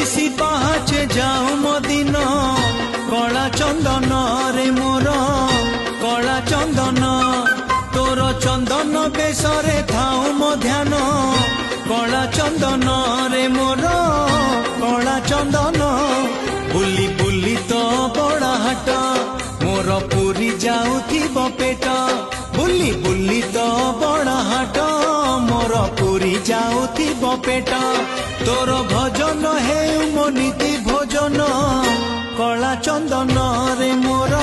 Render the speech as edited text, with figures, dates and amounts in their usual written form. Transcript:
30 ପାହାଚେ ଯାଉ ମୋ ଦିନ କଳା ଚନ୍ଦନ ରେ ମୋର କଳା ଚନ୍ଦନ ତୋର ଚନ୍ଦନ ବେଶରେ ଥାଉ ମୋ ଧ୍ୟାନ କଳା ଚନ୍ଦନ ରେ ମୋର କଳା ଚନ୍ଦନ ବୁଲି ବୁଲି ତ ବଡ଼ ହାଟ ମୋର ପୁରୀ ଯାଉଥିବ ପେଟ ବୁଲି ବୁଲି ତ ବଡ଼ ହାଟ ମୋର ପୁରୀ ଯାଉଥିବ ପେଟ ତୋର ଭଜନ ହେଉ ମୋ ନିତି ଭୋଜନ କଳା ଚନ୍ଦନ ରେ ମୋର